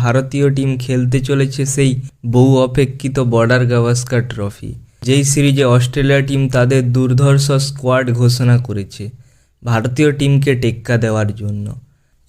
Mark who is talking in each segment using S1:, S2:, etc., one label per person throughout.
S1: ভারতীয় টিম খেলতে চলেছে সেই বহু অপেক্ষিত বর্ডার গাভাস্কার ট্রফি, যেই সিরিজে অস্ট্রেলিয়া টিম তাদের দুর্ধর্ষ স্কোয়াড ঘোষণা করেছে ভারতীয় টিমকে টেক্কা দেওয়ার জন্য।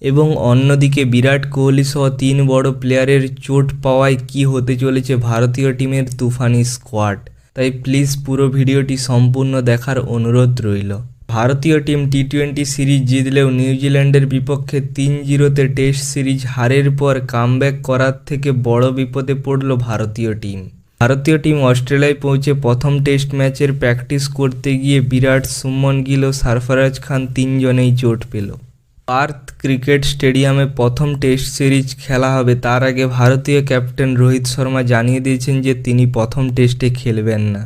S1: এবং অন্যদিকে বিরাট কোহলি সহ 3 বড় প্লেয়ারের চোট পাওয়ায় কি হতে চলেছে ভারতীয় টিমের তুফানি স্কোয়াড। তাই প্লিজ পুরো ভিডিওটি সম্পূর্ণ দেখার অনুরোধ রইল। ভারতীয় টিম টি20 সিরিজ জিতলেও নিউজিল্যান্ডের বিপক্ষে 3-0 টেস্ট সিরিজ হারের পর কামব্যাক করার থেকে বড় বিপদে পড়ল ভারতীয় টিম। ভারতীয় টিম অস্ট্রেলিয়ায় পৌঁছে প্রথম টেস্ট ম্যাচের প্র্যাকটিস করতে গিয়ে বিরাট, শুভমন গিল ও সরফরাজ খান 3 জনেই চোট পেল। পার্থ ক্রিকেট স্টেডিয়ামে প্রথম টেস্ট সিরিজ খেলা হবে তার আগে ভারতীয় ক্যাপ্টেন রোহিত শর্মা জানিয়ে দিয়েছেন যে তিনি প্রথম টেস্টে খেলবেন না।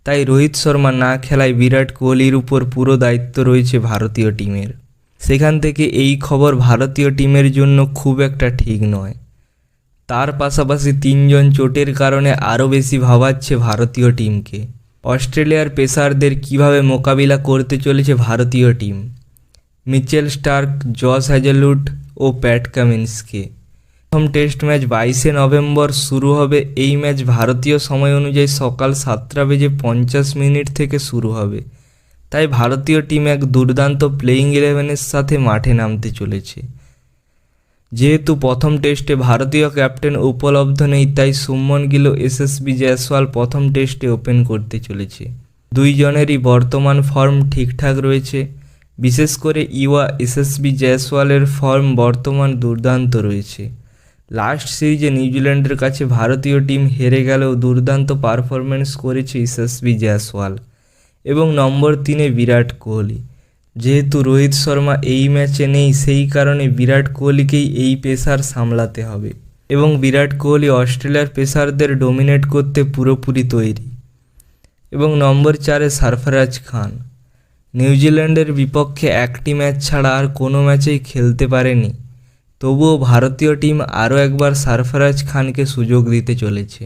S1: তাই রোহিত শর্মা না খেলায় বিরাট কোহলির উপর পুরো দায়িত্ব রয়েছে ভারতীয় টিমের। সেখান থেকে এই খবর ভারতীয় টিমের জন্য খুব একটা ঠিক নয়। তার পাশাপাশি 3 জন চোটের কারণে আরও বেশি ভাবাচ্ছে ভারতীয় টিমকে। অস্ট্রেলিয়ার পেসারদের কিভাবে মোকাবিলা করতে চলেছে ভারতীয় team. Mitchell Starc, Josh Hazlewood ও প্যাট কামিন্সকে। প্রথম টেস্ট ম্যাচ 22শে নভেম্বর শুরু হবে। এই ম্যাচ ভারতীয় সময় অনুযায়ী সকাল 7:50 থেকে শুরু হবে। তাই ভারতীয় টিম এক দুর্দান্ত প্লেয়িং 11-এর সাথে মাঠে নামতে চলেছে। যেহেতু প্রথম টেস্টে ভারতীয় ক্যাপ্টেন উপলব্ধ নেই, তাই শুভমন গিল ও এসএসবি জয়সওয়াল প্রথম টেস্টে ওপেন করতে চলেছে। 2 জনেরই বর্তমান ফর্ম ঠিকঠাক রয়েছে। বিশেষ করে ইউয়া এসএসবি জয়সওয়ালের ফর্ম বর্তমান দুর্দান্ত রয়েছে। লাস্ট সিরিজে নিউজিল্যান্ডের কাছে ভারতীয় টিম হেরে গেলেও দুর্দান্ত পারফরমেন্স করেছে এসএসবি জয়সওয়াল। এবং নম্বর 3-এ বিরাট কোহলি। যেহেতু রোহিত শর্মা এই ম্যাচে নেই, সেই কারণে বিরাট কোহলিকেই এই পেসার সামলাতে হবে। এবং বিরাট কোহলি অস্ট্রেলিয়ার পেসারদের ডোমিনেট করতে পুরোপুরি তৈরি। এবং নম্বর 4-এ সরফরাজ খান। নিউজিল্যান্ডের বিপক্ষে একটি ম্যাচ ছাড়া আর কোনো ম্যাচেই খেলতে পারেনি, তবুও ভারতীয় টিম আরও একবার সরফরাজ খানকে সুযোগ দিতে চলেছে।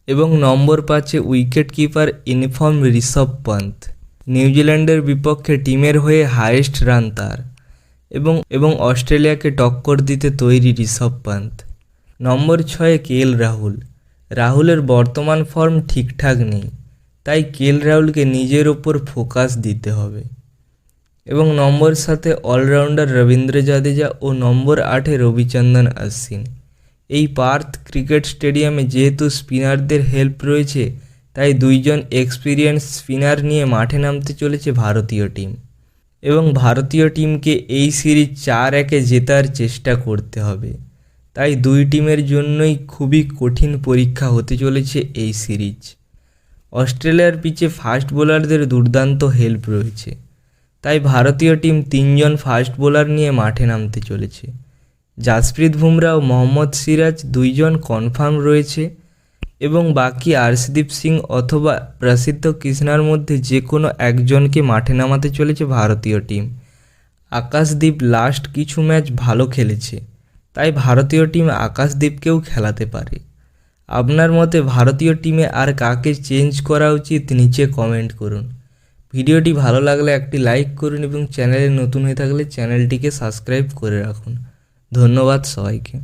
S1: এবং নম্বর 5-এ wicket keeper in form Rishabh Pant. নিউজিল্যান্ডের বিপক্ষে টিমের হয়ে হাইয়েস্ট রান তার। এবং অস্ট্রেলিয়াকে টক্কর দিতে তৈরি ঋষভ পন্থ। নম্বর 6-এ কেএল রাহুল। রাহুলের বর্তমান ফর্ম ঠিকঠাক নেই, তাই কেএল রাহুলকে নিজের ওপর ফোকাস দিতে হবে। এবং নম্বর 7-এ অলরাউন্ডার রবীন্দ্র জাদেজা ও নম্বর 8-এ রবিচন্দ্রন অশ্বিন। এই পার্থ ক্রিকেট স্টেডিয়ামে যেহেতু স্পিনারদের হেল্প রয়েছে, তাই 2 জন এক্সপিরিয়েন্স স্পিনার নিয়ে মাঠে নামতে চলেছে ভারতীয় টিম। এবং ভারতীয় টিমকে এই সিরিজ 4-1 জেতার চেষ্টা করতে হবে। তাই 2 টিমের জন্যই খুবই কঠিন পরীক্ষা হতে চলেছে এই সিরিজ। অস্ট্রেলিয়ার পিচে ফাস্ট বোলারদের দুর্দান্ত হেল্প রয়েছে, তাই ভারতীয় টিম 3 জন ফাস্ট বোলার নিয়ে মাঠে নামতে চলেছে। জাসপ্রীত বুমরা ও মোহাম্মদ সিরাজ 2 জন কনফার্ম রয়েছে। এবং বাকি আর্শদীপ সিং অথবা প্রসিদ্ধ কৃষ্ণার মধ্যে যে কোনো একজনকে মাঠে নামাতে চলেছে ভারতীয় টিম। আকাশদীপ লাস্ট কিছু ম্যাচ ভালো খেলেছে, তাই ভারতীয় টিম আকাশদীপকেও খেলাতে পারে। আপনার মতে ভারতীয় টিমে আর কাকে চেঞ্জ করা উচিত নিচে কমেন্ট করুন। ভিডিওটি ভালো লাগলে একটি লাইক করুন এবং চ্যানেলে নতুন হয়ে থাকলে চ্যানেলটিকে সাবস্ক্রাইব করে রাখুন। ধন্যবাদ সবাইকে।